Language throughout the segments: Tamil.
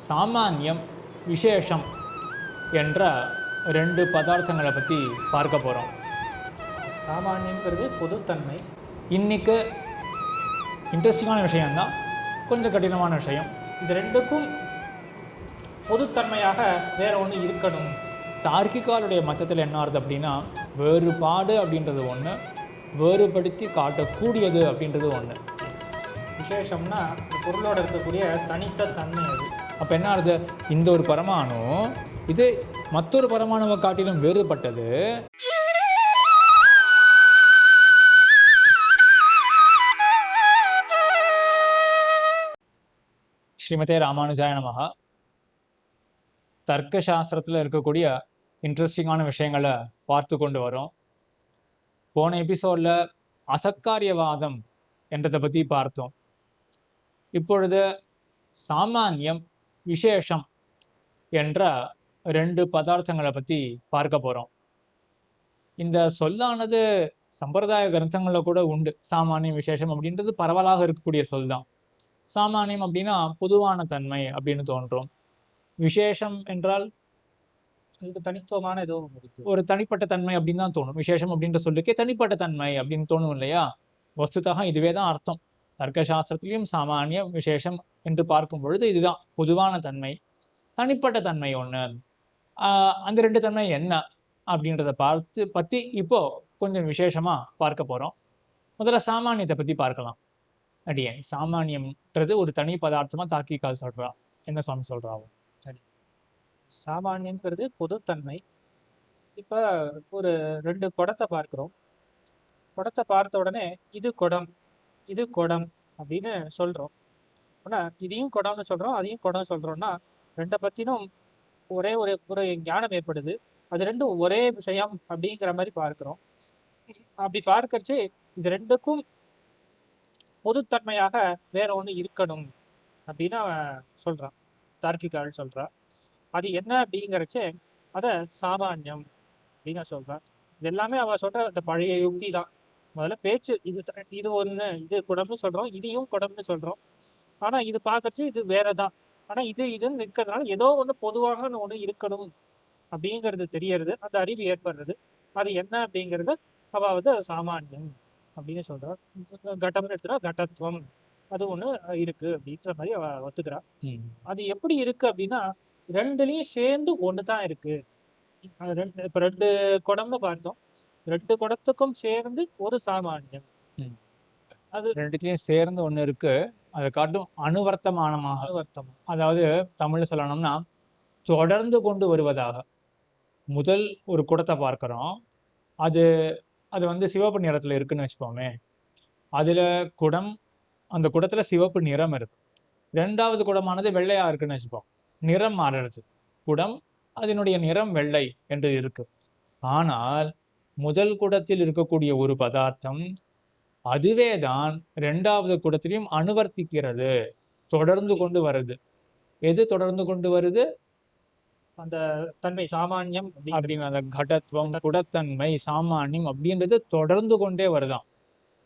சாமானியம் விசேஷம் என்ற ரெண்டு பதார்த்தங்களை பற்றி பார்க்க போகிறோம். சாமானியங்கிறது பொதுத்தன்மை. இன்றைக்கு இன்ட்ரெஸ்டிங்கான விஷயம்தான், கொஞ்சம் கடினமான விஷயம். இது ரெண்டுக்கும் பொதுத்தன்மையாக வேற ஒன்று இருக்கணும். தார்க்கிகாலுடைய மத்தத்தில் என்ன ஆகுது அப்படின்னா, வேறுபாடு அப்படின்றது ஒன்று, வேறுபடுத்தி காட்டக்கூடியது அப்படின்றது ஒன்று. விசேஷம்னா இந்த பொருளோடு இருக்கக்கூடிய தனித்த தன்மை அது. அப்போ என்ன ஆகுது, இந்த ஒரு பரமாணு இது மற்றொரு பரமாணுவை காட்டிலும் வேறுபட்டது. ஸ்ரீமதே ராமானுஜாய நமஹ. தர்க்க சாஸ்திரத்தில் இருக்கக்கூடிய இன்ட்ரெஸ்டிங்கான விஷயங்களை பார்த்து கொண்டு வரோம். போன எபிசோடில் அசத்காரியவாதம் என்றதை பற்றி பார்த்தோம். இப்பொழுது சாமானியம் விசேஷம் என்ற ரெண்டு பதார்த்தங்களை பற்றி பார்க்க போகிறோம். இந்த சொல்லானது சம்பிரதாய கிரந்தங்களில் கூட உண்டு. சாமானியம் விசேஷம் அப்படின்றது பரவலாக இருக்கக்கூடிய சொல் தான். சாமானியம் அப்படின்னா பொதுவான தன்மை அப்படின்னு தோன்றும். விசேஷம் என்றால் இதுக்கு தனித்துவமான ஏதோ ஒரு தனிப்பட்ட தன்மை அப்படின்னு தான் தோணும். விசேஷம் அப்படின்ற சொல்லுக்கே தனிப்பட்ட தன்மை அப்படின்னு தோணும் இல்லையா? வஸ்துதாக இதுவே தான் அர்த்தம். தர்க்கசாஸ்திரத்திலையும் சாமானியம் விசேஷம் என்று பார்க்கும் பொழுது இதுதான் பொதுவான தன்மை, தனிப்பட்ட தன்மை ஒன்று. அந்த ரெண்டு தன்மை என்ன அப்படின்றத பற்றி இப்போ கொஞ்சம் விசேஷமாக பார்க்க போகிறோம். முதல்ல சாமானியத்தை பற்றி பார்க்கலாம். அடியேன் சாமானியம்ன்றது ஒரு தனி பதார்த்தமாக தார்க்கிகால் சொல்கிறா. என்ன சுவாமி சொல்கிறாவோ? சரி, சாமானியங்கிறது பொதுத்தன்மை. இப்போ ஒரு ரெண்டு குடத்தை பார்க்குறோம். குடத்தை பார்த்த உடனே இது குடம், இது குடம் அப்படின்னு சொல்கிறோம். ஆனால் இதையும் குடம்னு சொல்கிறோம், அதையும் குடம் சொல்கிறோம்னா ரெண்டை பற்றினும் ஒரே ஒரு ஒரு ஞானம் ஏற்படுது. அது ரெண்டும் ஒரே விஷயம் அப்படிங்கிற மாதிரி பார்க்குறோம். அப்படி பார்க்கறச்சு இது ரெண்டுக்கும் பொதுத்தன்மையாக வேற ஒன்று இருக்கணும் அப்படின்னு அவன் சொல்கிறான், தார்க்கிகால் சொல்கிறான். அது என்ன அப்படிங்கிறச்சே அதை சாமானியம் அப்படின்னு சொல்கிறான். இது எல்லாமே அவன் சொல்கிற அந்த பழைய யுக்தி தான். முதல்ல பேச்சு இது ஒன்று, இது குடம்னு சொல்கிறோம், இதையும் குடம்னு சொல்கிறோம். ஆனால் இது பார்க்கறச்சு இது வேற தான். ஆனால் இதுன்னு இருக்கிறதுனால ஏதோ ஒன்று பொதுவாக ஒன்று இருக்கணும் அப்படிங்கிறது தெரியறது, அந்த அறிவு ஏற்படுறது. அது என்ன அப்படிங்கிறது அவள் சாமானியம் அப்படின்னு சொல்கிறாள். கட்டம்னு எடுத்துனா கடத்துவம் அது ஒன்று இருக்குது அப்படின்ற மாதிரி அவள் ஒத்துக்கிறாள். அது எப்படி இருக்குது அப்படின்னா ரெண்டுலேயும் சேர்ந்து ஒன்று தான் இருக்குது. இப்போ ரெண்டு குடம்னு பார்த்தோம், ரெண்டு குடத்துக்கும் சேர்ந்து ஒரு சாமானியம். அது ரெண்டுத்தையும் சேர்ந்து ஒன்று இருக்கு. அதை காட்டும் அனுவர்த்தமானமாக, அதாவது தமிழ் சொல்லணும்னா தொடர்ந்து கொண்டு வருவதாக. முதல் ஒரு குடத்தை பார்க்குறோம், அது சிவப்பு நிறத்தில் இருக்குன்னு வச்சுப்போமே. அதில் குடம், அந்த குடத்தில் சிவப்பு நிறம் இருக்கு. ரெண்டாவது குடமானது வெள்ளையாக இருக்குன்னு வச்சுப்போம். நிறம் மாறுறது, குடம் அதனுடைய நிறம் வெள்ளை என்று இருக்கு. ஆனால் முதல் குடத்தில் இருக்கக்கூடிய ஒரு பதார்த்தம் அதுவே தான் ரெண்டாவது குடத்திலையும் அனுவர்த்திக்கிறது, தொடர்ந்து கொண்டு வருது. எது தொடர்ந்து கொண்டு வருது? அந்த தன்மை சாமானியம் அப்படின்னு, அந்த கடத்துவம், குடத்தன்மை, சாமானியம் அப்படின்றது தொடர்ந்து கொண்டே வருதான்.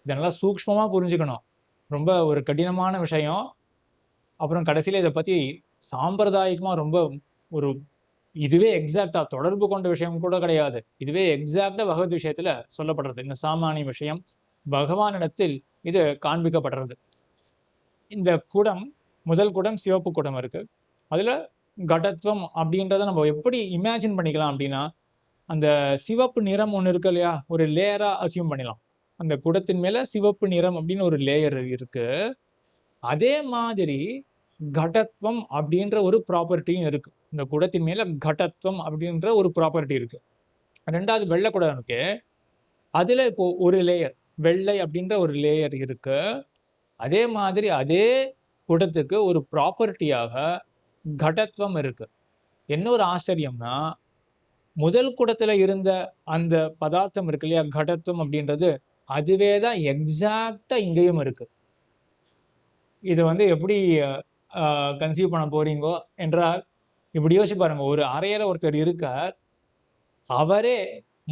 இதெல்லாம் சூக்ஷ்மமா புரிஞ்சுக்கணும், ரொம்ப ஒரு கடினமான விஷயம். அப்புறம் கடைசியில இதை பத்தி சாம்பிரதாயிகமா ரொம்ப ஒரு இதுவே எக்ஸாக்டா தொடர்பு கொண்ட விஷயம் கூட கிடையாது. இதுவே எக்ஸாக்டா பகவத் விஷயத்துல சொல்லப்படுறது. இந்த சாமானிய விஷயம் பகவானிடத்தில் இது காண்பிக்கப்படுறது. இந்த குடம், முதல் குடம் சிவப்பு குடம் இருக்கு. அதுல கடத்துவம் அப்படின்றத நம்ம எப்படி இமேஜின் பண்ணிக்கலாம் அப்படின்னா, அந்த சிவப்பு நிறம் ஒன்று இருக்கு இல்லையா, ஒரு லேயரா அசியூம் பண்ணிடலாம். அந்த குடத்தின் மேல சிவப்பு நிறம் அப்படின்னு ஒரு லேயர் இருக்கு. அதே மாதிரி கடத்துவம் அப்படின்ற ஒரு ப்ராப்பர்ட்டியும் இருக்கு. இந்த குடத்தின் மேல கடத்துவம் அப்படின்ற ஒரு ப்ராப்பர்ட்டி இருக்கு. ரெண்டாவது வெள்ளை குடம் இருக்கு, அதுல இப்போ ஒரு லேயர் வெள்ளை அப்படின்ற ஒரு லேயர் இருக்கு. அதே மாதிரி அதே குடத்துக்கு ஒரு ப்ராப்பர்ட்டியாக கடத்துவம் இருக்கு. என்ன ஒரு ஆச்சரியம்னா, முதல் குடத்துல இருந்த அந்த பதார்த்தம் இருக்கு இல்லையா, கடத்துவம் அப்படின்றது, அதுவே தான் எக்ஸாக்டா இங்கேயும் இருக்கு. இது எப்படி கன்சீவ் பண்ண போறீங்கோ என்றால், இப்படி யோசிச்சு பாருங்க. ஒரு அறையில ஒருத்தர் இருக்கார், அவரே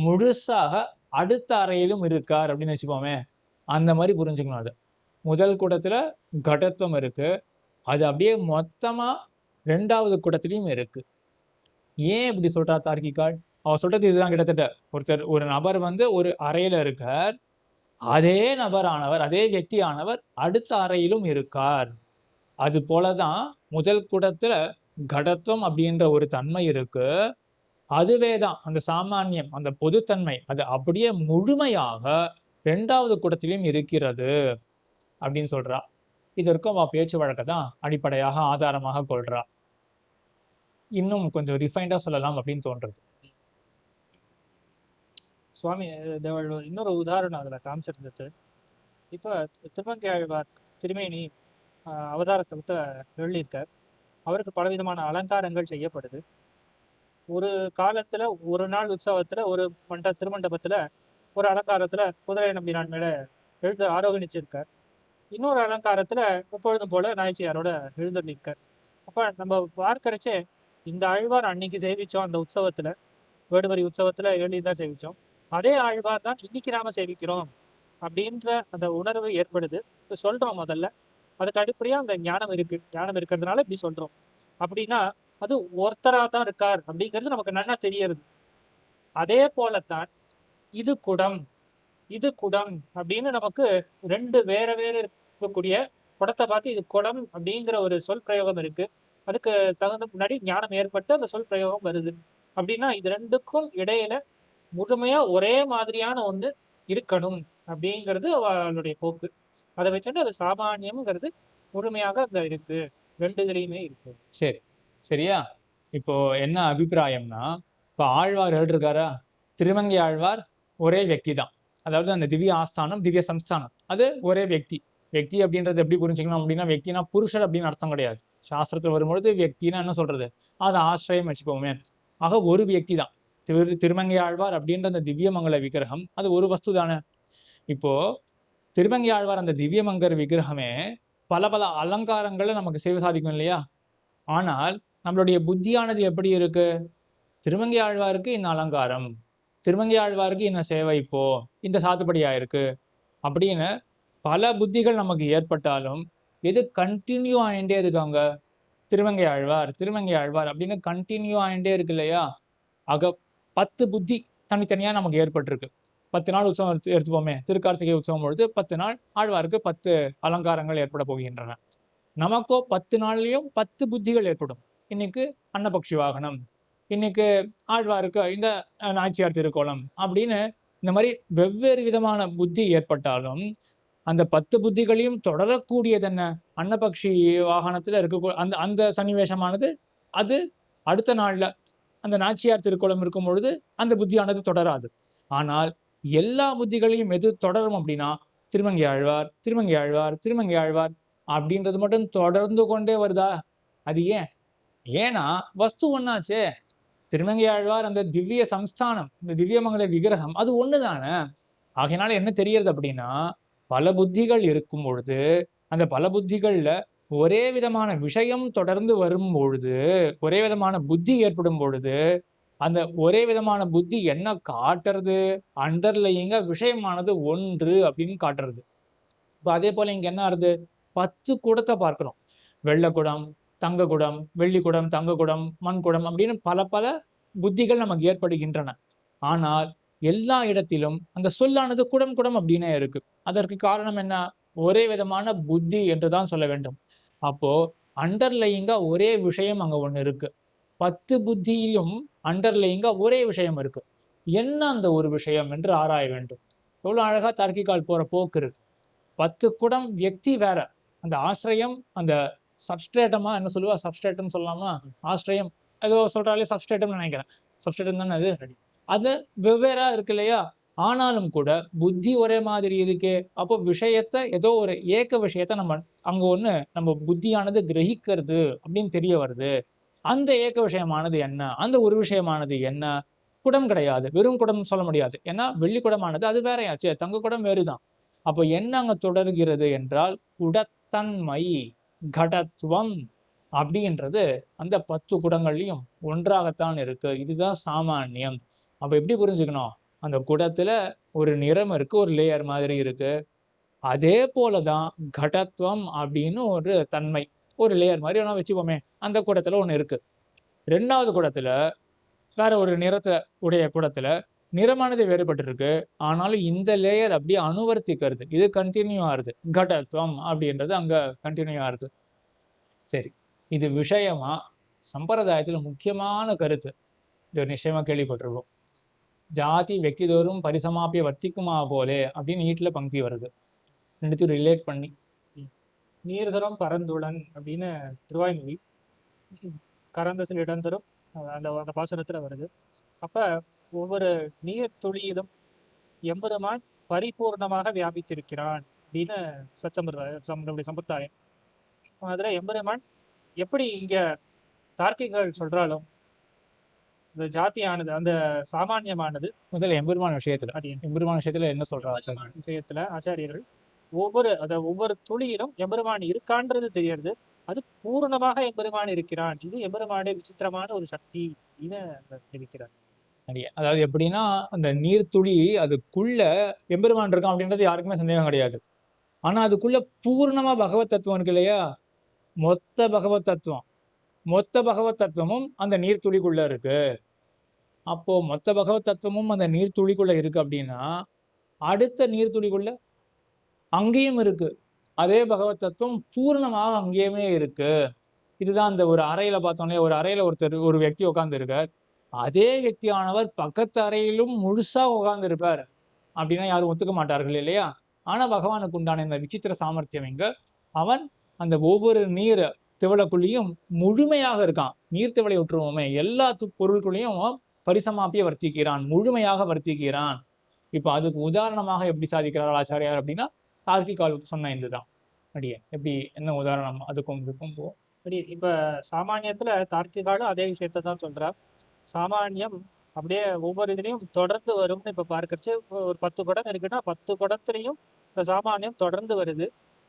முழுசாக அடுத்த அறையிலும் இருக்கார் அப்படின்னு வச்சுப்போமே. அந்த மாதிரி புரிஞ்சுக்கணும். அது முதல் கூடத்துல கடத்துவம் இருக்கு, அது அப்படியே மொத்தமா 2வது குடத்திலையும் இருக்கு. ஏன் இப்படி சொல்றா தார்க்கிகாள்? அவ சொல்றது இதுதான் கிட்டத்தட்ட. ஒரு நபர் ஒரு அறையில இருக்கார். அதே நபரானவர், அதே வியக்தியானவர் அடுத்த அறையிலும் இருக்கார். அது போலதான் முதல் குடத்துல கடத்துவம் அப்படின்ற ஒரு தன்மை இருக்கு. அதுவே தான் அந்த சாமானியம், அந்த பொதுத்தன்மை அது அப்படியே முழுமையாக 2வது குடத்திலும் இருக்கிறது அப்படின்னு சொல்றா. இதற்கும் அவ பேச்சு வழக்க தான் அடிப்படையாக ஆதாரமாக கொள்றா. இன்னும் கொஞ்சம் ரிஃபைண்டா சொல்லலாம் அப்படின்னு தோன்றது. சுவாமி இன்னொரு உதாரணம் அதில் காமிச்சிருந்தது. இப்போ திருமங்கை ஆழ்வார் திருமேனி அவதார ஸ்தலத்தில் எழுதியிருக்கார். அவருக்கு பலவிதமான அலங்காரங்கள் செய்யப்படுது. ஒரு காலத்தில் ஒரு நாள் உற்சவத்தில் ஒரு திருமண்டபத்தில் ஒரு அலங்காரத்தில் குதிரை நம்பினான் மேலே எழுத ஆரோகணிச்சிருக்கார். இன்னொரு அலங்காரத்தில் எப்பொழுதும் போல நாய்ச்சியாரோட எழுந்தள்ளியிருக்கார். அப்போ நம்ம பார்க்கறச்சே இந்த ஆழ்வார் அன்னைக்கு சேவிச்சோம், அந்த உற்சவத்தில் வேடுவரி உற்சவத்தில் எழுதி தான் சேவிச்சோம். அதே ஆழ்வார் தான் இன்னைக்கு நாம சேவிக்கிறோம் அப்படின்ற அந்த உணர்வு ஏற்படுது. இப்போ சொல்றோம் முதல்ல, அதுக்கு அடிப்படையாக அந்த ஞானம் இருக்கு. ஞானம் இருக்கிறதுனால இப்படி சொல்றோம். அப்படின்னா அது ஒருத்தராக தான் இருக்கார் அப்படிங்கிறது நமக்கு நல்லா தெரியறது. அதே போலத்தான் இது குடம், இது குடம் அப்படின்னு நமக்கு 2 வேற வேற இருக்கக்கூடிய குடத்தை பார்த்து இது குடம் அப்படிங்கிற ஒரு சொல் பிரயோகம் இருக்கு. அதுக்கு தகுந்த முன்னாடி ஞானம் ஏற்பட்டு அந்த சொல் பிரயோகம் வருது. அப்படின்னா இது 2க்கும் இடையில முழுமையா ஒரே மாதிரியான ஒன்று இருக்கணும் அப்படிங்கிறது அவளுடைய போக்கு. அதை வச்சுட்டு அது சாமானியம்ங்கிறது முழுமையாக அங்க இருக்கு. 2 இதுலையுமே இருக்கு. சரி, சரியா? இப்போ என்ன அபிப்பிராயம்னா, இப்போ ஆழ்வார் எழுதிருக்காரா? திருமங்கை ஆழ்வார் ஒரே வியக்தி தான். அதாவது அந்த திவ்ய ஆஸ்தானம், திவ்ய சம்ஸ்தானம் அது ஒரே வியக்தி. வியக்தி அப்படின்றது எப்படி புரிஞ்சுக்கணும் அப்படின்னா, வியக்தினா புருஷர் அப்படின்னு அர்த்தம் கிடையாது. சாஸ்திரத்தில் வரும்பொழுது வியக்தினா என்ன சொல்றது? அது ஆசிரியம் வச்சுப்போமே. ஆக ஒரு வியக்தி தான். திருமங்கை ஆழ்வார் அப்படின்ற அந்த திவ்யமங்கல விக்கிரகம் அது ஒரு வஸ்து தானே. இப்போ திருமங்கை ஆழ்வார் அந்த திவ்யமங்கல விக்கிரகமே பல பல அலங்காரங்களை நமக்கு சேவை சாதிக்கும் இல்லையா? ஆனால் நம்மளுடைய புத்தியானது எப்படி இருக்கு? திருமங்கை ஆழ்வாருக்கு இந்த அலங்காரம், திருமங்கை ஆழ்வாருக்கு இந்த சேவை, இப்போ இந்த சாத்துப்படியா இருக்கு அப்படின்னு பல புத்திகள் நமக்கு ஏற்பட்டாலும் எது கண்டினியூ ஆயிட்டே இருக்காங்க? திருமங்கை ஆழ்வார், திருமங்கை ஆழ்வார் அப்படின்னு கண்டினியூ ஆயிட்டே இருக்கு இல்லையா? ஆக 10 புத்தி தனித்தனியா நமக்கு ஏற்பட்டிருக்கு. 10 நாள் உற்சவம் எடுத்துப்போமே. திருக்கார்த்திகை உற்சவம் பொழுது 10 நாள் ஆழ்வாருக்கு 10 அலங்காரங்கள் ஏற்பட போகின்றன. நமக்கோ 10 நாள்லயும் 10 புத்திகள் ஏற்படும். இன்னைக்கு அன்னபக்ஷி வாகனம், இன்னைக்கு ஆழ்வாருக்கு இந்த நாச்சியார் திருக்கோலம் அப்படின்னு இந்த மாதிரி வெவ்வேறு விதமான புத்தி ஏற்பட்டாலும் அந்த 10 புத்திகளையும் தொடரக்கூடியது என்ன? அன்னபக்ஷி வாகனத்துல இருக்க அந்த அந்த சன்னிவேசமானது அது அடுத்த நாள்ல அந்த நாச்சியார் திருக்கோலம் இருக்கும் பொழுது அந்த புத்தியானது தொடராது. ஆனால் எல்லா புத்திகளையும் எது தொடரும் அப்படின்னா திருமங்கை ஆழ்வார், திருமங்கை ஆழ்வார், திருமங்கை ஆழ்வார் அப்படின்றது மட்டும் தொடர்ந்து கொண்டே வருதா? அது ஏன்? ஏன்னா வஸ்து ஒன்னாச்சே. திருமங்கை ஆழ்வார் அந்த திவ்ய சம்ஸ்தானம், இந்த திவ்யமங்கல விக்கிரகம் அது ஒண்ணுதானே. ஆகையினால என்ன தெரியறது அப்படின்னா, பல புத்திகள் இருக்கும் பொழுது அந்த பல புத்திகள்ல ஒரே விதமான விஷயம் தொடர்ந்து வரும் பொழுது, ஒரே விதமான புத்தி ஏற்படும் பொழுது, அந்த ஒரே விதமான புத்தி என்ன காட்டுறது? அண்டர்லையிங்க விஷயமானது ஒன்று அப்படின்னு காட்டுறது. இப்போ அதே போல இங்க என்ன ஆறுது? 10 குடத்தை பார்க்கிறோம். வெள்ளை குடம், தங்க குடம், வெள்ளி குடம், தங்க குடம், மண் குடம் அப்படின்னு பல பல புத்திகள் நமக்கு ஏற்படுகின்றன. ஆனால் எல்லா இடத்திலும் அந்த சொல்லானது குடம் குடம் அப்படின்னே இருக்கு. அதற்கு காரணம் என்ன? ஒரே விதமான புத்தி என்றுதான் சொல்ல வேண்டும். அப்போ அண்டர்லையிங்கா ஒரே விஷயம் அங்க ஒண்ணு இருக்கு. 10 புத்தியிலும் அண்டர்லையிங்கா ஒரே விஷயம் இருக்கு. என்ன அந்த ஒரு விஷயம் என்று ஆராய வேண்டும். எவ்வளவு அழகா தார்க்கிகால் போற போக்கு இருக்கு. 10 குடம் வியக்தி வேற. அந்த ஆசிரியம், அந்த சப்ஸ்ட்ரேட்டமா என்ன சொல்லுவா? சப்ஸ்ட்ரேட்டம் சொல்லலாமா? ஆசிரியம் ஏதோ சொல்றாலே சப்ஸ்ட்ரேட்டம்னு நினைக்கிறேன். சப்ஸ்ட்ரேட்டம் தானே அது. அது வெவ்வேறா இருக்கு இல்லையா? ஆனாலும் கூட புத்தி ஒரே மாதிரி இருக்கே. அப்போ விஷயத்தை ஏதோ ஒரு ஏக விஷயத்தை நம்ம புத்தியானது கிரகிக்கிறது அப்படின்னு தெரிய வருது. அந்த ஏக விஷயமானது என்ன? அந்த ஒரு விஷயமானது என்ன? குடம் கிடையாது. வெறும் குடம் சொல்ல முடியாது. ஏன்னா வெள்ளி குடமானது அது வேறையாச்சு. தங்க குடம் வேறுதான். அப்போ என்ன அங்க தொடர்கிறது என்றால் குடத்தன்மை, கடத்துவம் அப்படின்றது அந்த 10 குடங்கள்லையும் ஒன்றாகத்தான் இருக்கு. இதுதான் சாமானியம். அப்ப எப்படி புரிஞ்சுக்கணும்? அந்த குடத்துல ஒரு நிறம் இருக்கு, ஒரு லேயர் மாதிரி இருக்கு. அதே போலதான் கடத்துவம் அப்படின்னு ஒரு தன்மை. ஒரு லேயர் மாதிரி வேணா வச்சுப்போமே, அந்த குடத்துல ஒண்ணு இருக்கு. 2வது குடத்துல வேற ஒரு நிறத்த உடைய குடத்துல நிறமானது வேறுபட்டிருக்கு. ஆனாலும் இந்த லேயர் அப்படியே அனுவர்த்திக்கிறது. இது கன்டின்யூ ஆகுது. கடத்துவம் அப்படின்றது அங்க கன்டின்யூ ஆகுது. சரி. இது விஷயமா சம்பிரதாயத்துல முக்கியமான கருத்து. இது நிச்சயமா கேள்விப்பட்டிருப்போம். ஜாதி வெக்திதோறும் பரிசமாப்பிய வர்த்திக்குமா போலே அப்படின்னு நீட்ல பங்க்தி வருது. 2த்தையும் ரிலேட் பண்ணி. நீர்தரும் பரந்துளன் அப்படின்னு திருவாய்மொழி கறந்த சில இடந்தரும் அந்த அந்த பாசுரத்துல வருது. அப்ப ஒவ்வொரு நீர் துளியிலும் எம்பெருமான் பரிபூர்ணமாக வியாபித்திருக்கிறான் அப்படின்னு நம்மளுடைய சம்பிரதாயம். அதுல எம்பெருமான் எப்படி இங்க தார்க்கிகள் சொல்றாலும் இந்த ஜாதியானது அந்த சாமானியமானது முதல்ல எம்பெருமான் விஷயத்துல அடியன் எம்பெருமான் விஷயத்துல என்ன சொல்றாரு? விஷயத்துல ஆச்சாரியர்கள் ஒவ்வொரு துளியிலும் எம்பெருமான் இருக்கான்றது தெரியறது. அது பூரணமாக எம்பெருமான் இருக்கிறான். இது எம்பெருமானுடைய விசித்திரமான ஒரு சக்தி அப்படின்னு தெரிவிக்கிறார். அதாவது எப்படின்னா, அந்த நீர்த்துளி அதுக்குள்ள எம்பெருமான் இருக்கான் அப்படின்றது யாருக்குமே சந்தேகம் கிடையாது. ஆனா அதுக்குள்ள பூர்ணமா பகவத் தத்துவம் இருக்கு இல்லையா? மொத்த பகவத் தத்துவம். மொத்த பகவத் தத்துவமும் அந்த நீர்த்துளிக்குள்ள இருக்கு. அப்போ மொத்த பகவத் தத்துவமும் அந்த நீர்த்துளிக்குள்ள இருக்கு அப்படின்னா, அடுத்த நீர்த்துளிக்குள்ள அங்கேயும் இருக்கு. அதே பகவத் தத்துவம் பூரணமாக அங்கேயுமே இருக்கு. இதுதான் அந்த ஒரு அறையில பார்த்தோம்னா, ஒரு அறையில ஒரு వ్యక్తి உட்கார்ந்திருக்கார். அதே వ్యక్తిயானவர் பக்கத்து அறையிலும் முழுசா உட்கார்ந்திருப்பார். அப்படின்னா யாரும் ஒத்துக்க மாட்டார்கள் இல்லையா? ஆனா பகவானுக்கு உண்டான இந்த விசித்திர சாமர்த்தியம் இங்க, அவன் அந்த ஒவ்வொரு நீர் திவலைக்குள்ளேயும் முழுமையாக இருக்கான். நீர் திவலை விட்டுருவோமே, எல்லா பொருளுக்குள்ளேயும் பரிசமாப்பிய வர்த்திக்கிறான். முழுமையாக வர்த்திக்கிறான். இப்ப அதுக்கு உதாரணமாக எப்படி சாதிக்கிறார் ஆச்சாரியார் அப்படின்னா, தார்க்கிகால் சொன்ன இதுதான். அடியே எப்படி என்ன உதாரணம் அதுக்கும் இதுக்கும் அப்படி இப்ப சாமானியத்துல தார்க்கிகாலும் அதே விஷயத்த தான் சொல்றா. சாமானியம் அப்படியே ஒவ்வொரு இதுலயும் தொடர்ந்து வரும்னு இப்ப பார்க்கறச்சு ஒரு 10 குடம் இருக்குன்னா 10 குடத்துலயும் இந்த சாமானியம் தொடர்ந்து வருது.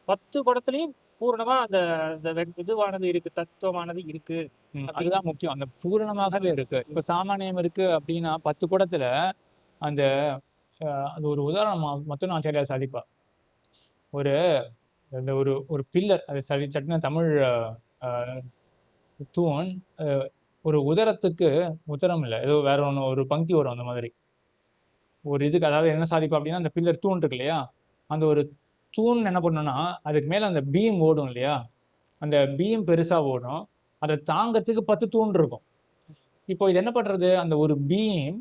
10 குடத்துலயும் பூரணமா அந்த இதுவானது இருக்கு, தத்துவமானது இருக்கு. அதுதான் முக்கியம். அந்த பூரணமாகவே இருக்கு. இப்ப சாமானியம் இருக்கு அப்படின்னா 10 குடத்துல அந்த அது ஒரு உதாரணம் மட்டும் ஆச்சாரியார் சாதிப்பா. ஒரு அந்த ஒரு ஒரு பில்லர் அது சட்டுன்னு தமிழ் தூண் ஒரு உதரத்துக்கு உதரம் இல்லை, ஏதோ வேற ஒன்று ஒரு பங்கி வரும் அந்த மாதிரி ஒரு இதுக்கு. அதாவது என்ன சாதிப்பா அப்படின்னா, அந்த பில்லர் தூண் இருக்கு இல்லையா, அந்த ஒரு தூண் என்ன பண்ணணும்னா அதுக்கு மேல அந்த பீம் ஓடும் இல்லையா, அந்த பீம் பெருசா ஓடும். அதை தாங்கறதுக்கு 10 தூண் இருக்கும். இப்போ இது என்ன பண்றது, அந்த ஒரு பீம்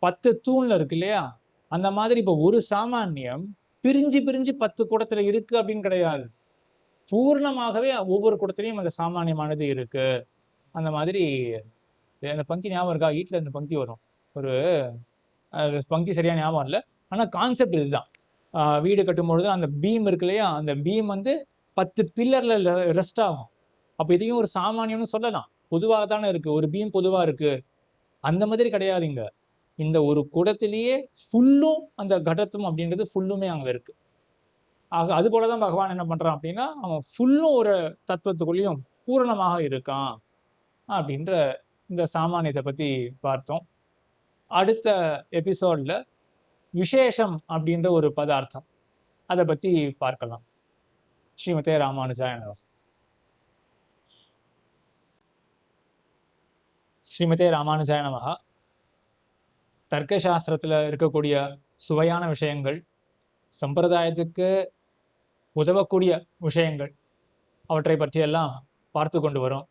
10 தூண்ல இருக்கு இல்லையா, அந்த மாதிரி இப்போ ஒரு சாமானியம் பிரிஞ்சு பிரிஞ்சு 10 குடத்துல இருக்கு அப்படின்னு கிடையாது. பூர்ணமாகவே ஒவ்வொரு குடத்துலையும் அந்த சாமானியமானது இருக்கு. அந்த மாதிரி அந்த பங்கி ஞாபகம் இருக்கா? வீட்டில் இந்த பங்கி வரும். ஒரு பங்கி சரியா ஞாபகம் இல்லை. ஆனால் கான்செப்ட் இதுதான். வீடு கட்டும்பொழுது அந்த பீம் இருக்கு இல்லையா, அந்த பீம் வந்து 10 பில்லர்ல ரெஸ்ட் ஆகும். அப்போ இதையும் ஒரு சாமானியம்னு சொல்லலாம். பொதுவாக தானே இருக்கு, ஒரு பீம் பொதுவா இருக்கு. அந்த மாதிரி கிடையாதுங்க. இந்த ஒரு குடத்திலேயே ஃபுல்லும் அந்த கடத்துவம் அப்படின்றது ஃபுல்லுமே அங்கே இருக்கு. ஆக அது போலதான் பகவான் என்ன பண்றான் அப்படின்னா, அவன் ஃபுல்லும் ஒரு தத்துவத்துக்குள்ளேயும் பூரணமாக இருக்கான் அப்படின்ற இந்த சாமானியத்தை பத்தி பார்த்தோம். அடுத்த எபிசோட்ல விசேஷம் அப்படின்ற ஒரு பதார்த்தம், அதை பத்தி பார்க்கலாம். ஸ்ரீமதே ராமானுஜாய நமः. ஸ்ரீமதே ராமானுஜாய நமः. தர்க்கசாஸ்திரத்துல இருக்கக்கூடிய சுவையான விஷயங்கள், சம்பிரதாயத்துக்கு உதவக்கூடிய விஷயங்கள், அவற்றை பற்றியெல்லாம் பார்த்து கொண்டு வரோம்.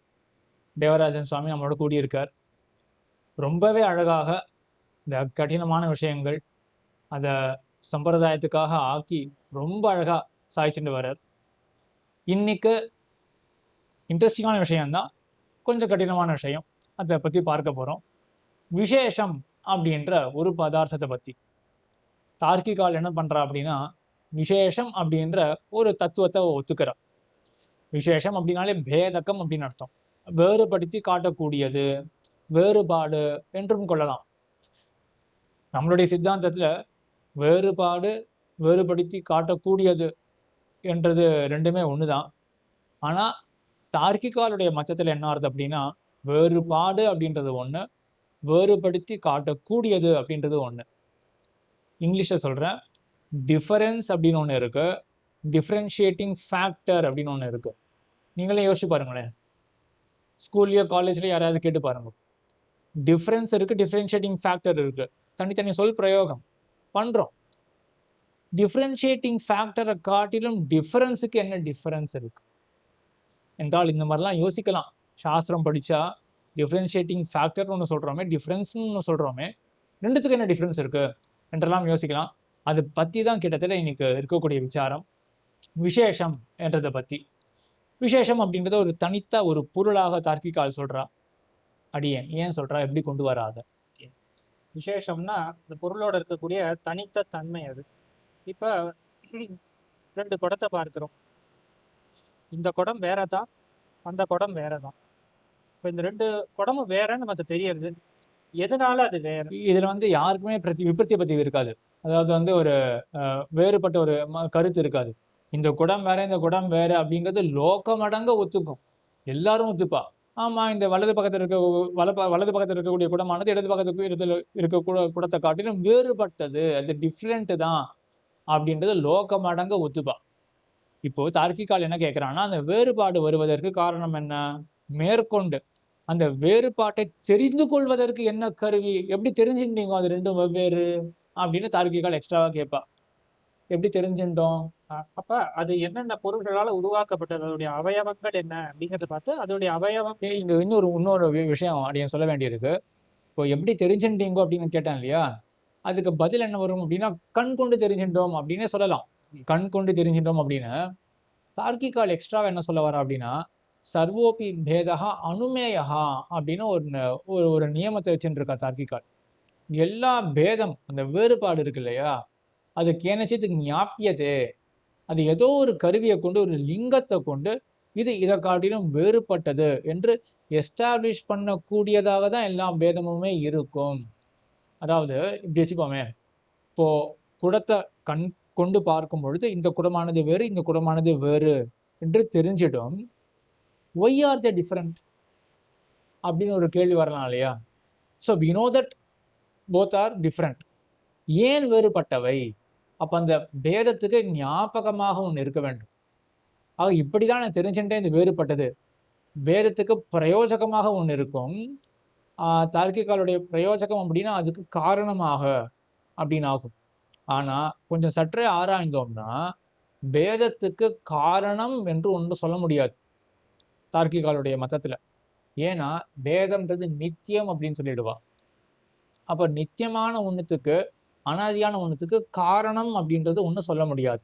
தேவராஜன் சுவாமி நம்மளோட கூடியிருக்கார். ரொம்பவே அழகாக இந்த கடினமான விஷயங்கள் அதை சம்பிரதாயத்துக்காக ஆக்கி ரொம்ப அழகா சாய்ச்சிட்டு வர்றார். இன்னைக்கு இன்ட்ரெஸ்டிங்கான விஷயம்தான், கொஞ்சம் கடினமான விஷயம், அதை பற்றி பார்க்க போகிறோம். விசேஷம் அப்படின்ற ஒரு பதார்த்தத்தை பற்றி தார்க்கிகால் என்ன பண்ணுறா அப்படின்னா, விசேஷம் அப்படின்ற ஒரு தத்துவத்தை ஒத்துக்கிறா. விசேஷம் அப்படின்னாலே பேதகம் அப்படின்னு அர்த்தம். வேறுபடுத்தி காட்டக்கூடியது, வேறுபாடு என்றும் கொள்ளலாம். நம்மளுடைய சித்தாந்தத்துல வேறுபாடு, வேறுபடுத்தி காட்டக்கூடியது என்றது ரெண்டுமே ஒண்ணுதான். ஆனா தார்க்கிகாலுடைய மத்தத்துல என்ன ஆறுது அப்படின்னா, வேறுபாடு அப்படின்றது ஒண்ணு, வேறுபடுத்தி காட்டக்கூடியது அப்படின்றது ஒண்ணு. இங்கிலீஷ்ல சொல்றேன், டிஃபரன்ஸ் அப்படின்னு ஒண்ணு இருக்கு, டிஃபரன்ஷியேட்டிங் ஃபேக்டர் அப்படின்னு ஒண்ணு இருக்கு. நீங்களே யோசிச்சு பாருங்களேன். ஸ்கூல்லயோ காலேஜ்லயோ யாராவது கேட்டு பாருங்க. டிஃபரன்ஸ் இருக்கு, டிஃபரன்ஷியேட்டிங் ஃபேக்டர் இருக்கு. தனித்தனி சொல் பிரயோகம் பண்றோம். டிஃபரன்ஷியேட்டிங் ஃபேக்டரை காட்டிலும் டிஃபரன்ஸுக்கு என்ன டிஃபரன்ஸ் இருக்கு என்றால் இந்த மாதிரிலாம் யோசிக்கலாம். சாஸ்திரம் படிச்சா டிஃபரன்ஷியேட்டிங் ஃபேக்டர் ஒன்று சொல்றோமே, டிஃபரன்ஸ்னு ஒன்று சொல்றோமே, ரெண்டுத்துக்கு என்ன டிஃபரன்ஸ் இருக்கு என்றெல்லாம் யோசிக்கலாம். அதை பற்றி தான் கிட்டத்தட்ட இன்னைக்கு இருக்கக்கூடிய விசாரம். விசேஷம் என்றதை பற்றி. விசேஷம் அப்படின்றத ஒரு தனித்த ஒரு பொருளாக தார்க்கிகால் சொல்றா. அடியேன் ஏன் சொல்றா, எப்படி கொண்டு வராத? விசேஷம்னா இந்த பொருளோட இருக்கக்கூடிய தனித்த தன்மை அது. இப்போ 2 குடத்தை பார்க்கிறோம். இந்த குடம் வேற தான், அந்த குடம் வேற தான். இப்போ இந்த 2 குடமும் வேறன்னு நமக்கு தெரியறது. எதனால அது வேற? இதுல யாருக்குமே விபத்திய பத்தி இருக்காது. அதாவது ஒரு வேறுபட்ட ஒரு கருத்து இருக்காது. இந்த குடம் வேற, இந்த குடம் வேற அப்படிங்கிறது லோகமடங்க ஒத்துக்கும். எல்லாரும் ஒத்துப்பா. ஆமா, இந்த வலது பக்கத்துல இருக்கக்கூடிய குடமானது இடது பக்கத்துக்கு இருக்க குடத்தை காட்டிலும் வேறுபட்டது, அது டிஃப்ரெண்ட் தான் அப்படின்றது லோகமடங்க ஒத்துப்பா. இப்போ தார்க்கிகால் என்ன கேட்கிறான்னா, அந்த வேறுபாடு வருவதற்கு காரணம் என்ன? மேற்கொண்டு அந்த வேறுபாட்டை தெரிந்து கொள்வதற்கு என்ன கருவி? எப்படி தெரிஞ்சுட்டீங்க அது ரெண்டும் வெவ்வேறு அப்படின்னு தார்க்கிகால் எக்ஸ்ட்ராவா கேட்பா. எப்படி தெரிஞ்சுட்டோம்? அப்ப அது என்னென்ன பொருள்களால உருவாக்கப்பட்டது, அதோடைய அவயவங்கள் என்ன அப்படிங்கறத பார்த்து அதோடைய அவயவம். இங்க இன்னொரு விஷயம் அப்படின்னு சொல்ல வேண்டியிருக்கு. இப்போ எப்படி தெரிஞ்சுட்டீங்க அப்படின்னு கேட்டேன் இல்லையா, அதுக்கு பதில் என்ன வரும் அப்படின்னா, கண் கொண்டு தெரிஞ்சுட்டோம் அப்படின்னே சொல்லலாம். கண் கொண்டு தெரிஞ்சுட்டோம் அப்படின்னு தார்க்கிகால் எக்ஸ்ட்ராவா என்ன சொல்ல வரா அப்படின்னா, சர்வோபி பேதா அனுமேயா அப்படின்னு ஒரு நியமத்தை வச்சுட்டு இருக்கா தார்க்கிகால். எல்லா பேதம், அந்த வேறுபாடு இருக்கு இல்லையா, அது கேனச்சித்துக்கு ஞாபியதே, அது ஏதோ ஒரு கருவியை கொண்டு, ஒரு லிங்கத்தை கொண்டு இதை காட்டிலும் வேறுபட்டது என்று எஸ்டாப்ளிஷ் பண்ணக்கூடியதாக தான் எல்லா பேதமுமே இருக்கும். அதாவது இப்படி வச்சுக்கோமே, இப்போ குடத்தை கண் கொண்டு பார்க்கும் பொழுது இந்த குடமானது வேறு, இந்த குடமானது வேறு என்று தெரிஞ்சிடும். ஒய் ஆர் த டிஃபரெண்ட் அப்படின்னு ஒரு கேள்வி வரலாம் இல்லையா? So we know that both are different. ஏன் வேறுபட்டவை? அப்போ அந்த பேதத்துக்கு ஞாபகமாக ஒன்று இருக்க வேண்டும். ஆக இப்படிதான் நான் தெரிஞ்சுட்டேன் இது வேறுபட்டது. வேதத்துக்கு பிரயோஜகமாக ஒன்று இருக்கும். தார்க்கிகாலுடைய பிரயோஜகம் அப்படின்னா அதுக்கு காரணமாக அப்படின்னு ஆகும். ஆனா கொஞ்சம் சற்றே ஆராய்ந்தோம்னா வேதத்துக்கு காரணம் என்று ஒன்று சொல்ல முடியாது தார்க்கிகாலுடைய மதத்துல. ஏன்னா வேதம்ன்றது நித்தியம் அப்படின்னு சொல்லிடுவா. அப்ப நித்தியமான ஒண்ணுத்துக்கு, அனாதியான ஒண்ணுத்துக்கு காரணம் அப்படின்றது ஒண்ணு சொல்ல முடியாது.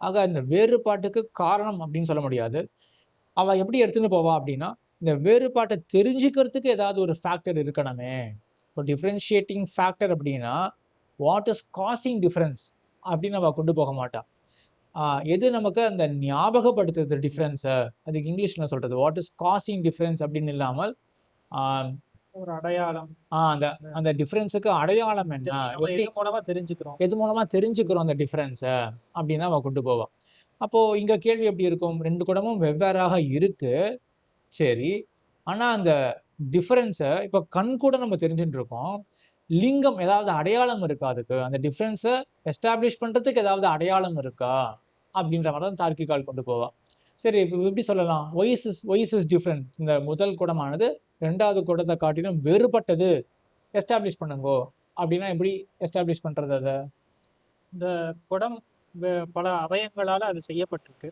ஆக இந்த வேறுபாட்டுக்கு காரணம் அப்படின்னு சொல்ல முடியாது. அவ எப்படி எடுத்துன்னு போவா அப்படின்னா, இந்த வேறுபாட்டை தெரிஞ்சுக்கிறதுக்கு ஏதாவது ஒரு ஃபேக்டர் இருக்கணுமே. இப்போ டிஃப்ரென்ஷியேட்டிங் ஃபேக்டர் அப்படின்னா வாட் இஸ் காசிங் டிஃபரன்ஸ் அப்படின்னு அவ கொண்டு போக மாட்டா. எது நமக்கு அந்த ஞாபகப்படுத்துறது டிஃப்ரென்ஸை, அதுக்கு இங்கிலீஷ்ல சொல்றது வாட் இஸ் காசிங் டிஃப்ரென்ஸ் அப்படின்னு இல்லாமல் ஒரு அடையாளம். அந்த அந்த டிஃப்ரென்ஸுக்கு அடையாளம் என்ன, எது மூலமா தெரிஞ்சுக்கிறோம், எது மூலமா தெரிஞ்சுக்கிறோம் அந்த டிஃப்ரென்ஸை அப்படின்னு அவ கொண்டு போவா. அப்போ இங்க கேள்வி எப்படி இருக்கும்? 2 குடமும் வெவ்வேறாக இருக்கு, சரி. ஆனா அந்த டிஃபரன்ஸை இப்போ கண் கூட நம்ம தெரிஞ்சுட்டு இருக்கோம். லிங்கம் ஏதாவது அடையாளம் இருக்கா அதுக்கு? அந்த டிஃபரன்ஸை எஸ்டாப்ளிஷ் பண்றதுக்கு ஏதாவது அடையாளம் இருக்கா அப்படின்ற மாதிரி தான் தார்க்கிகால் கொண்டு போவா. சரி, இப்போ எப்படி சொல்லலாம்? Ys is different. இந்த முதல் குடமானது 2வது குடத்தை காட்டிலும் வேறுபட்டது, எஸ்டாப்ளிஷ் பண்ணுங்கோ அப்படின்னா எப்படி எஸ்டாப்ளிஷ் பண்றது? அதை இந்த குடம் பல அவயவங்களால அது செய்யப்பட்டிருக்கு.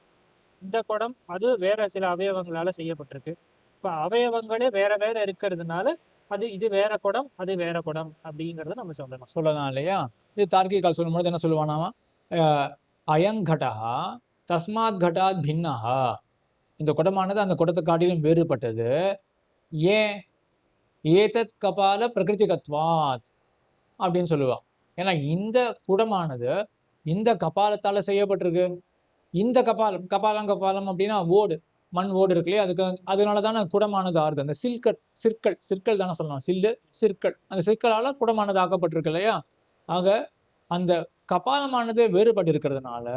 இந்த குடம் அது வேற சில அவயவங்களால செய்யப்பட்டிருக்கு. இப்போ அவயவங்களே வேற வேற இருக்கிறதுனால இது வேற குடம், அது வேற குடம் அப்படிங்கிறத நம்ம சொல்லலாம் இல்லையா? இது தார்க்கிகால் சொல்லும்போது என்ன சொல்லுவானாமா, அயங்கடா தஸ்மாத் கடாத் பின்னா, இந்த குடமானது அந்த குடத்தை காட்டிலும் வேறுபட்டது. ஏன்? ஏதத் கபால பிரகிருதிகத்வாத் அப்படின்னு சொல்லுவான். ஏன்னா இந்த குடமானது இந்த கபாலத்தால செய்யப்பட்டிருக்கு. இந்த கபாலம் அப்படின்னா ஓடு, மண் ஓடு இருக்கு இல்லையா, அதனால தானே குடமானது ஆறுது. அந்த சிற்கள் தானே சொல்லலாம், சிற்கள், அந்த சிற்களால குடமானது ஆக்கப்பட்டிருக்கு இல்லையா. ஆக அந்த கபாலமானது வேறுபட்டு இருக்கிறதுனால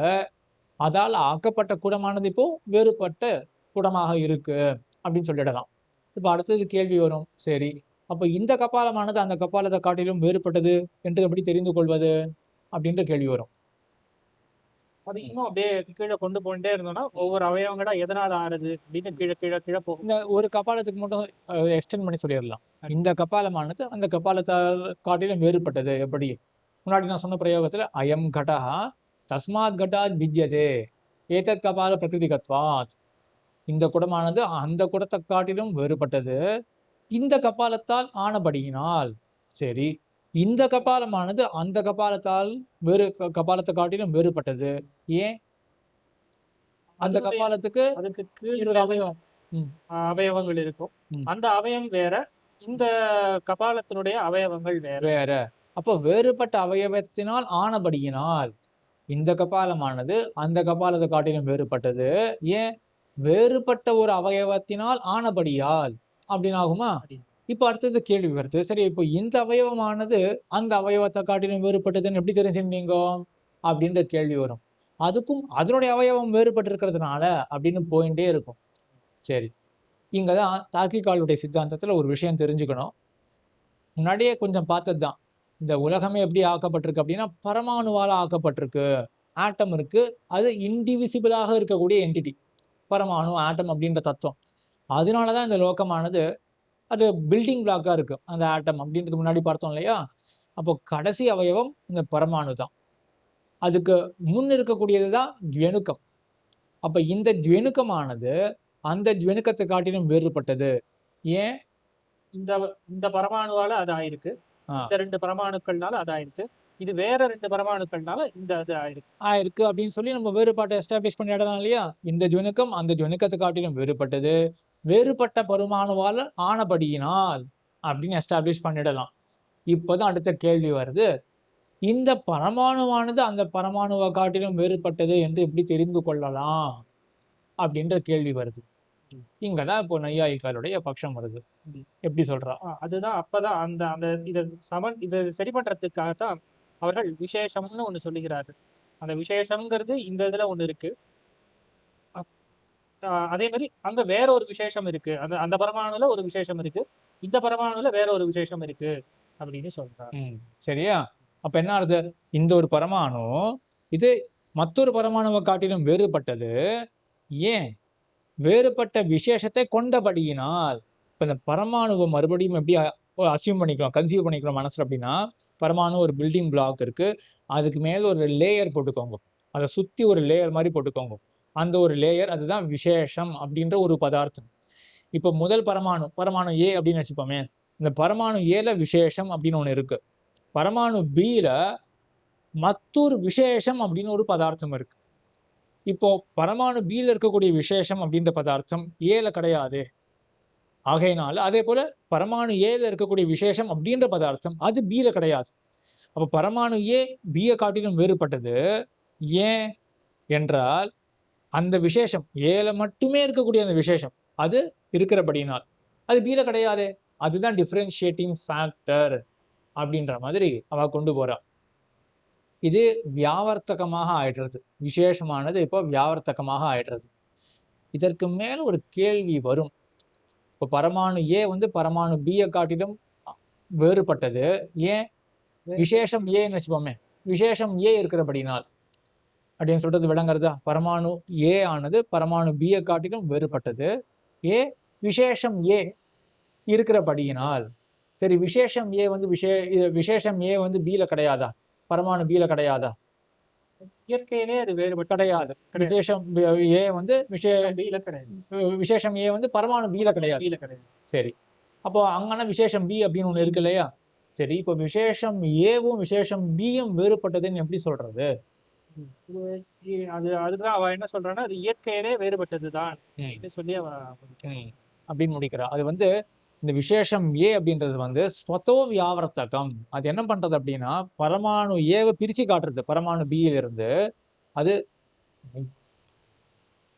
அதால் ஆக்கப்பட்ட குடமானது இப்போ வேறுபட்ட குடமாக இருக்கு அப்படின்னு சொல்லிடலாம். இப்போ அடுத்தது கேள்வி வரும், சரி அப்போ இந்த கபாலமானது அந்த கபாலத்தை காட்டிலும் வேறுபட்டது என்று எப்படி தெரிந்து கொள்வது அப்படின்ற கேள்வி வரும். அது இன்னும் அப்படியே கீழே கொண்டு போயிட்டே இருந்தோம்னா ஒவ்வொரு அவயவங்களா எதனால ஆறுது அப்படின்னு கீழே கீழே கீழே போகும். இந்த ஒரு கபாலத்துக்கு மட்டும் எக்ஸ்டெண்ட் பண்ணி சொல்லிடலாம். இந்த கபாலமானது அந்த கபாலத்தால் காட்டிலும் வேறுபட்டது. எப்படி? முன்னாடி நான் சொன்ன பிரயோகத்துல அயம் கடஹ தஸ்மாத் கட்டாத் வித்யதே ஏதத் கபால பிரகிருதிகத்வாத். இந்த குடமானது அந்த குடத்தை காட்டிலும் வேறுபட்டது இந்த கபாலத்தால் ஆனபடியினால். சரி, இந்த கபாலமானது அந்த கபாலத்தால் கபாலத்தை காட்டிலும் வேறுபட்டது. ஏன்? அந்த அதனுடைய கபாலத்துக்கு அதுக்கு கீழ் ஒரு அவயவம் அவயவங்கள் இருக்கும். அந்த அவயம் வேற, இந்த கபாலத்தினுடைய அவயவங்கள் வேற. வேற. அப்போ வேறுபட்ட அவயவத்தினால் ஆனபடியினால் இந்த கபாலமானது அந்த கபாலத்தை காட்டிலும் வேறுபட்டது. ஏன்? வேறுபட்ட ஒரு அவயவத்தினால் ஆனபடியால் அப்படின்னு ஆகுமா? இப்ப அடுத்தது கேள்வி வருது. சரி, இப்போ இந்த அவயவமானது அந்த அவயவத்தை காட்டிலும் வேறுபட்டதுன்னு எப்படி தெரிஞ்சுட்டீங்க அப்படின்ற கேள்வி வரும். அதுக்கும் அதனுடைய அவயவம் வேறுபட்டு இருக்கிறதுனால அப்படின்னு போயிட்டே இருக்கும். சரி, இங்கதான் தார்க்கிகாலுடைய சித்தாந்தத்துல ஒரு விஷயம் தெரிஞ்சுக்கணும். முன்னாடியே கொஞ்சம் பார்த்ததுதான். இந்த உலகமே எப்படி ஆக்கப்பட்டிருக்கு அப்படின்னா பரமாணுவால ஆக்கப்பட்டிருக்கு. ஆட்டம் இருக்கு, அது இன்டிவிசிபிளாக இருக்கக்கூடிய என்டிட்டி பரமாணு ஆட்டம் அப்படின்ற தத்துவம். அதனாலதான் இந்த லோகமானது அது பில்டிங் பிளாக்கா இருக்கு. அந்த ஆட்டம் அப்படின்றது முன்னாடி பார்த்தோம் இல்லையா? அப்போ கடைசி அவயவம் இந்த பரமாணு தான். அதுக்கு முன் இருக்கக்கூடியதுதான் துவெனுக்கம். அப்ப இந்த துவெனுக்கமானது அந்த துவெனுக்கத்தை காட்டிலும் வேறுபட்டது. ஏன்? இந்த இந்த பரமாணுவால அது ஆயிருக்கு, இந்த 2 பரமாணுக்கள்னால அது ஆயிருக்கு, இது வேற 2 பரமாணுக்கள்னால இந்த அது ஆயிருக்கு அப்படின்னு சொல்லி நம்ம வேறுபாட்டை எஸ்டாப்ளிஷ் பண்ணிடலாம் இல்லையா? இந்த துவெனுக்கம் அந்த துவெனுக்கத்தை காட்டிலும் வேறுபட்டது, வேறுபட்ட பரமாணுவால ஆனபடியினால் அப்படின்னு எஸ்டாப்ளிஷ் பண்ணிடலாம். இப்போதான் அடுத்த கேள்வி வருது. இந்த பரமாணுவானது அந்த பரமாணுவை காட்டிலும் வேறுபட்டது என்று எப்படி தெரிந்து கொள்ளலாம் அப்படின்ற கேள்வி வருது. இங்கதான் இப்போ நையாயிகளுடைய பட்சம் வருது. எப்படி சொல்றா? அதுதான் அப்பதான் அந்த அந்த இதை சரி பண்றதுக்காகத்தான் அவர்கள் விசேஷம்னு ஒண்ணு சொல்லுகிறார்கள். அந்த விசேஷம்ங்கிறது இந்த இதுல ஒண்ணு இருக்கு. அதே மாதிரி அங்க வேற ஒரு விசேஷம் இருக்கு. அந்த அந்த பரமாணுல ஒரு விசேஷம் இருக்கு, இந்த பரமாணுல வேற ஒரு விசேஷம் இருக்கு அப்படின்னு சொல்றாங்க. சரியா? அப்ப என்ன ஆகுது? இந்த ஒரு பரமாணு இது மற்றொரு பரமாணுவை காட்டிலும் வேறுபட்டது. ஏன்? வேறுபட்ட விசேஷத்தை கொண்டபடியினால். இப்ப இந்த பரமாணுவை மறுபடியும் எப்படி அசியூம் பண்ணிக்கலாம், கன்சீவ் பண்ணிக்கலாம் மனசுல அப்படின்னா, பரமாணு ஒரு பில்டிங் பிளாக் இருக்கு, அதுக்கு மேல ஒரு லேயர் போட்டுக்கோங்க, அதை சுத்தி ஒரு லேயர் மாதிரி போட்டுக்கோங்க. அந்த ஒரு லேயர் அதுதான் விசேஷம் அப்படின்ற ஒரு பதார்த்தம். இப்போ முதல் பரமாணு ஏ அப்படின்னு வச்சுப்போமே, இந்த பரமாணு ஏல விசேஷம் அப்படின்னு ஒண்ணு இருக்கு, பரமாணு பில மற்றொரு விசேஷம் அப்படின்னு ஒரு பதார்த்தம் இருக்கு. இப்போ பரமாணு பில இருக்கக்கூடிய விசேஷம் அப்படின்ற பதார்த்தம் ஏல கிடையாது. ஆகையினால அதே போல பரமாணு ஏல இருக்கக்கூடிய விசேஷம் அப்படின்ற பதார்த்தம் அது பில கிடையாது. அப்ப பரமாணு ஏ பிய காட்டிலும் வேறுபட்டது. ஏன் என்றால் அந்த விசேஷம் ஏல மட்டுமே இருக்கக்கூடிய அந்த விசேஷம் அது இருக்கிறபடினால் அது பில கிடையாது. அதுதான் டிஃபரன்ஷியேட்டிங் ஃபேக்டர் அப்படின்ற மாதிரி அவ கொண்டு போறா. இது வியாவர்த்தகமாக ஆயிடுறது. விசேஷமானது இப்போ வியாவர்த்தகமாக ஆயிடுறது. இதற்கு மேல ஒரு கேள்வி வரும். இப்போ பரமாணு ஏ பரமாணு பியை காட்டிலும் வேறுபட்டது. ஏன்? விசேஷம் ஏன்னு வச்சுப்போமே, விசேஷம் ஏ இருக்கிறபடினால் அப்படின்னு சொல்றது விளங்குறதா? பரமாணு ஏ ஆனது பரமாணு பியை காட்டிலும் வேறுபட்டது. ஏ விசேஷம் ஏ இருக்கிறபடியினால். சரி, விசேஷம் ஏ விசேஷம் ஏ பில கிடையாதா? பரமாணு பில கிடையாதா? இயற்கையிலே அது வேறுபட்டு கிடையாது. விசேஷம் ஏ விசேஷம் ஏ பரமாணு பில கிடையாது. சரி, அப்போ அங்கன்னா விசேஷம் பி அப்படின்னு ஒண்ணு இருக்கு இல்லையா? சரி, இப்போ விசேஷம் ஏவும் விசேஷம் பியும் வேறுபட்டதுன்னு எப்படி சொல்றது? அதுதான் அவ என்ன சொல்றான்னா, அது இயற்கையிலே வேறுபட்டதுதான் சொல்லி அவ அப்படின்னு முடிக்கிறா. அது இந்த விசேஷம் ஏ அப்படின்றது ஸ்வதோ வியாவர்த்தகம். அது என்ன பண்றது அப்படின்னா பரமாணு ஏவை பிரிச்சு காட்டுறது. பரமாணு பியில இருந்து அது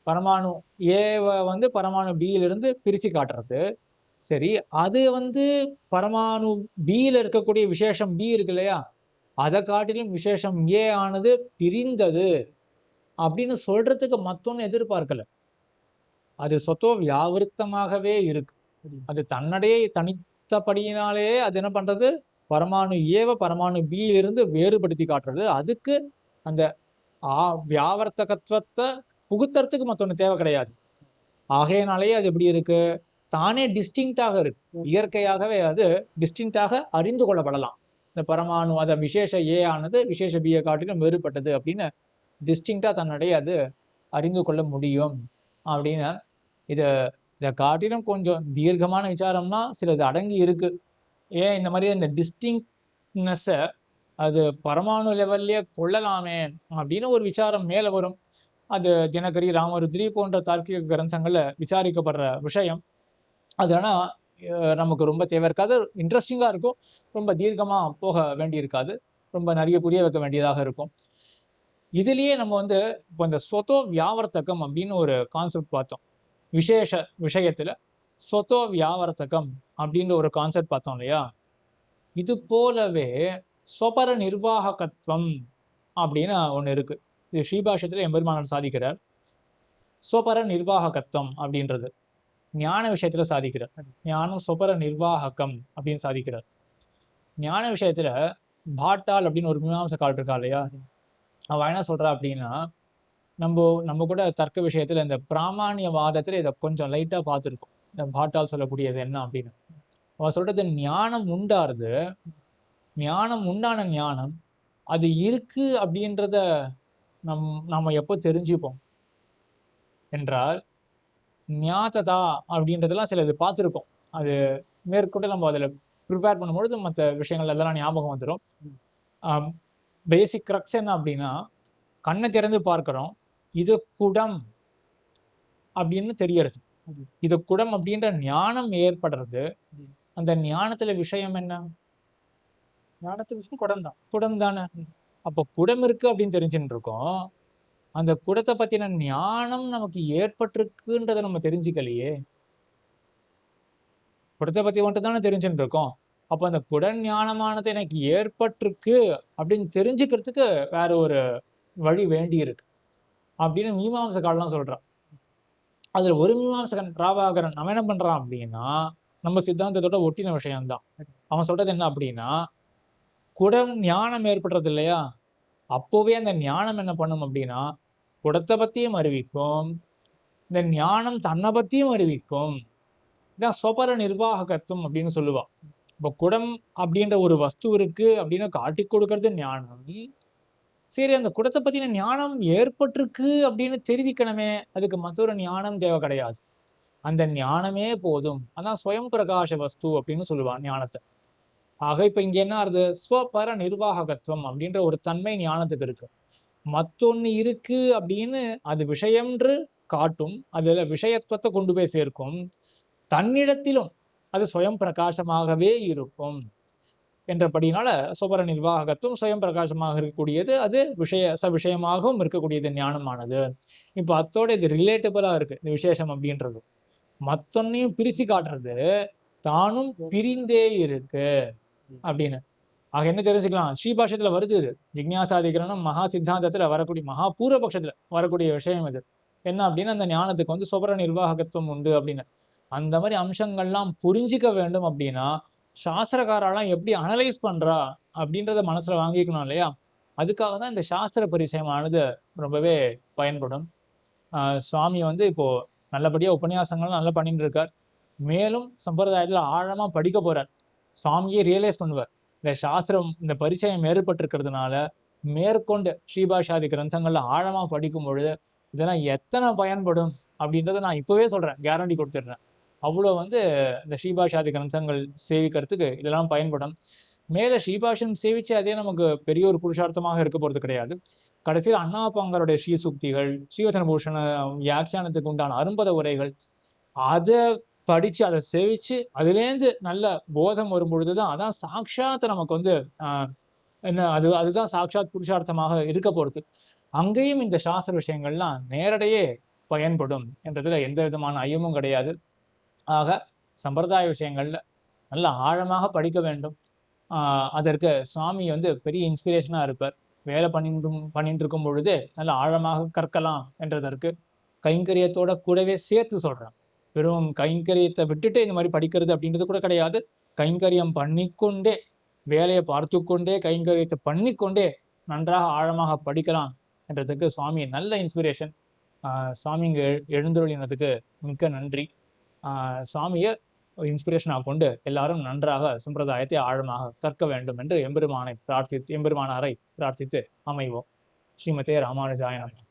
பரமாணு ஏவை பரமாணு பியில இருந்து பிரிச்சு காட்டுறது. சரி, அது பரமாணு பியில இருக்கக்கூடிய விசேஷம் பி இருக்கு இல்லையா, அதை காட்டிலும் விசேஷம் ஏ ஆனது பிரிந்தது அப்படின்னு சொல்றதுக்கு மத்தொன்னு எதிர்பார்க்கல. அது சொத்தோ வியாவிருத்தமாகவே இருக்கு. அது தன்னுடைய தனித்தபடியினாலே அது என்ன பண்றது, பரமாணு ஏவை பரமாணு பியிலிருந்து வேறுபடுத்தி காட்டுறது. அதுக்கு அந்த வியாவர்த்தகத்துவத்தை புகுத்துறதுக்கு மற்றொன்று தேவை கிடையாது. ஆகையினாலேயே அது எப்படி இருக்கு, தானே டிஸ்டிங்டாக இருக்கு. இயற்கையாகவே அது டிஸ்டிங்டாக அறிந்து கொள்ளப்படலாம். இந்த பரமாணு அதை விசேஷ ஏ ஆனது விசேஷ பியை காட்டிலும் வேறுபட்டது அப்படின்னு டிஸ்டிங்டா தன்னுடைய அது அறிந்து கொள்ள முடியும் அப்படின்னு. இதை காட்டிலும் கொஞ்சம் தீர்க்கமான விசாரம்னா சிலது அடங்கி இருக்கு. ஏன் இந்த மாதிரி இந்த டிஸ்டிங்னஸை அது பரமாணு லெவல்லே கொள்ளலாமே அப்படின்னு ஒரு விசாரம் மேலே வரும். அது தினகரி, ராமருத்ரி போன்ற தார்க்கிக கிரந்தங்கள்ல விசாரிக்கப்படுற விஷயம். அது ஆனால் நமக்கு ரொம்ப தேவை இருக்காது, இன்ட்ரெஸ்டிங்காக இருக்கும், ரொம்ப தீர்க்கமாக போக வேண்டியிருக்காது, ரொம்ப நிறைய புரிய வைக்க வேண்டியதாக இருக்கும். இதுலேயே நம்ம வந்து இப்போ இந்த ஸ்வதோ வியாவர்த்தகம் அப்படின்னு ஒரு கான்செப்ட் பார்த்தோம். விசேஷ விஷயத்தில் ஸ்வதோ வியாவர்த்தகம் அப்படின்ற ஒரு கான்செப்ட் பார்த்தோம் இல்லையா. இது போலவே ஸ்வபர நிர்வாகத்துவம் அப்படின்னு ஒன்று இருக்கு. இது ஸ்ரீபாஷ்யத்தில் எம்பெருமானார் சாதிக்கிறார். ஸ்வபர நிர்வாகத்துவம் அப்படின்றது ஞான விஷயத்துல சாதிக்கிறார். ஞானம் ஸ்வபர நிர்வாகம் அப்படின்னு சாதிக்கிறார். ஞான விஷயத்துல பாட்டால் அப்படின்னு ஒரு மீமாம்சக்கால் இருக்கா இல்லையா, அவன் என்ன சொல்றா அப்படின்னா, நம்ம கூட தர்க்க விஷயத்துல இந்த பிராமாணியவாதத்துல இதை கொஞ்சம் லைட்டா பார்த்துருக்கோம். இந்த பாட்டால் சொல்லக்கூடியது என்ன அப்படின்னு அவன் சொல்றது, ஞானம் உண்டாருது, ஞானம் உண்டான ஞானம் அது இருக்கு அப்படின்றத நம்ம எப்போ தெரிஞ்சுப்போம் என்றால், ஞாத்ததா அப்படின்றதெல்லாம் சில இது பார்த்துருக்கோம். அது மேற்கொண்டு நம்ம அதில் ப்ரிப்பேர் பண்ணும்பொழுது மற்ற விஷயங்கள் எல்லாம் ஞாபகம் வந்துடும். பேசிக் க்ரக்ஸ் என்ன அப்படின்னா, கண்ணை திறந்து பார்க்குறோம், இது குடம் அப்படின்னு தெரியறது. இது குடம் அப்படின்ற ஞானம் ஏற்படுறது. அந்த ஞானத்துல விஷயம் என்ன? ஞானத்துக்கு விஷயம் குடம் தான். குடம் தானே. அப்போ குடம் இருக்கு அப்படின்னு தெரிஞ்சுட்டு இருக்கோம். அந்த குடத்தை பத்தின ஞானம் நமக்கு ஏற்பட்டிருக்குன்றதை நம்ம தெரிஞ்சுக்கலையே. குடத்தை பத்தி மட்டும் தானே தெரிஞ்சுட்டு இருக்கோம். அப்போ அந்த குடன் ஞானமானது எனக்கு ஏற்பட்டிருக்கு அப்படின்னு தெரிஞ்சுக்கிறதுக்கு வேற ஒரு வழி வேண்டி இருக்கு அப்படின்னு மீமாம்சகால்லாம் சொல்றான். அதுல ஒரு மீமாம்சகன் பிராபாகரன் அவன் என்ன பண்றான் அப்படின்னா, நம்ம சித்தாந்தத்தோட ஒட்டின விஷயம்தான். அவன் சொல்றது என்ன அப்படின்னா, குடம் ஞானம் ஏற்படுறது இல்லையா, அப்போவே அந்த ஞானம் என்ன பண்ணும் அப்படின்னா, குடத்தை பத்தியும் அறிவிக்கும், இந்த ஞானம் தன்னை பத்தியும் அறிவிக்கும். இதான் ஸ்வபர நிர்வாகத்துவம் அப்படின்னு சொல்லுவா. இப்போ குடம் அப்படின்ற ஒரு வஸ்து இருக்கு அப்படின்னு காட்டி கொடுக்கறது ஞானம். சரி, அந்த குடத்தை பத்தின ஞானம் ஏற்பட்டிருக்கு அப்படின்னு தெரிவிக்கணுமே, அதுக்கு மற்றொரு ஞானம் தேவை கிடையாது. அந்த ஞானமே போதும். அதான் ஸ்வயம் பிரகாஷ வஸ்து அப்படின்னு சொல்லுவான் ஞானத்தை. ஆக இப்ப இங்க என்ன ஆகுது, ஸ்வபர நிர்வாகத்துவம் அப்படின்ற ஒரு தன்மை ஞானத்துக்கு இருக்கு. மத்தொன்னு இருக்கு அப்படின்னு அது விஷயம்ன்று காட்டும், அதுல விஷயத்துவத்தை கொண்டு போய் சேர்க்கும். தன்னிடத்திலும் அது ஸ்வயம் பிரகாசமாகவே இருக்கும் என்றபடினால ஸ்வபர நிர்வாகத்துவம் ஸ்வயம் பிரகாசமாக இருக்கக்கூடியது. அது விஷயமாகவும் இருக்கக்கூடியது ஞானமானது. இப்போ அத்தோட இது ரிலேட்டபிளா இருக்கு இந்த விசேஷம் அப்படின்றது. மத்தொன்னையும் பிரிச்சு காட்டுறது, தானும் பிரிந்தே இருக்கு அப்படின்னு. ஆக என்ன தெரிஞ்சுக்கலாம், ஸ்ரீபாஷ்யத்துல வருது இது. ஜிக்ஞாசாதிகரணம் மகா சித்தாந்தத்துல வரக்கூடிய மகா பூர்வபக்ஷத்துல வரக்கூடிய விஷயம் இது. என்ன அப்படின்னா, அந்த ஞானத்துக்கு வந்து சுபர நிர்வாகத்துவம் உண்டு அப்படின்னு. அந்த மாதிரி அம்சங்கள்லாம் புரிஞ்சிக்க வேண்டும் அப்படின்னா, சாஸ்திரக்காரெல்லாம் எப்படி அனலைஸ் பண்றா அப்படின்றத மனசுல வாங்கிக்கணும் இல்லையா. அதுக்காக தான் இந்த சாஸ்திர பரிச்சயமானது ரொம்பவே பயன்படும். சுவாமி வந்து இப்போ நல்லபடியா உபன்யாசங்கள் நல்லா பண்ணிட்டு இருக்கார். மேலும் சம்பிரதாயத்துல ஆழமா படிக்க போறார். சுவாமியே ரியலைஸ் பண்ணுவார், இந்த சாஸ்திரம் இந்த பரிச்சயம் ஏற்பட்டிருக்கிறதுனால மேற்கொண்டு ஸ்ரீபாஷாதி கிரந்தங்கள்ல ஆழமா படிக்கும் பொழுது இதெல்லாம் எத்தனை பயன்படும் அப்படின்றத நான் இப்பவே சொல்றேன், கேரண்டி கொடுத்துடுறேன். அவ்வளோ வந்து இந்த ஸ்ரீபாஷாதி கிரந்தங்கள் சேவிக்கிறதுக்கு இதெல்லாம் பயன்படும். மேலே ஸ்ரீபாஷம் சேவிச்சு அதே நமக்கு பெரிய ஒரு புருஷார்த்தமாக இருக்க போறது கிடையாது. கடைசியில் அண்ணாப்பாங்கருடைய ஸ்ரீசுக்திகள், ஸ்ரீவசன பூஷண வியாக்கியானத்துக்கு உண்டான அரும்பத உரைகள், அதை படிச்சு அதை சேவிச்சு அதுலேருந்து நல்ல போதம் வரும் பொழுதுதான் அதான் சாட்சாத் நமக்கு வந்து அதுதான் சாட்சாத் புருஷார்த்தமாக இருக்க போறது. அங்கேயும் இந்த சாஸ்திர விஷயங்கள்லாம் நேரடியே பயன்படும் என்றதுல எந்த விதமான ஐயமும் கிடையாது. ஆக சம்பிரதாய விஷயங்கள்ல நல்ல ஆழமாக படிக்க வேண்டும். அதற்கு சுவாமி வந்து பெரிய இன்ஸ்பிரேஷனா இருப்பார். வேலை பண்ணிட்டு இருக்கும் பொழுது நல்ல ஆழமாக கற்கலாம் என்றதற்கு கைங்கரியத்தோட கூடவே சேர்த்து சொல்றேன். வெறும் கைங்கரியத்தை விட்டுட்டு இந்த மாதிரி படிக்கிறது அப்படின்றது கூட கிடையாது. கைங்கரியம் பண்ணிக்கொண்டே, வேலையை பார்த்து கொண்டே கைங்கரியத்தை பண்ணிக்கொண்டே நன்றாக ஆழமாக படிக்கலாம் என்றதுக்கு சுவாமி நல்ல இன்ஸ்பிரேஷன். சுவாமி இங்கே எழுந்தருளினதுக்கு மிக்க நன்றி. சுவாமியை இன்ஸ்பிரேஷனாக கொண்டு எல்லாரும் நன்றாக சம்பிரதாயத்தை ஆழமாக கற்க வேண்டும் என்று எம்பெருமானாரை பிரார்த்தித்து அமைவோம். ஸ்ரீமதே ராமானுஜாய நமः.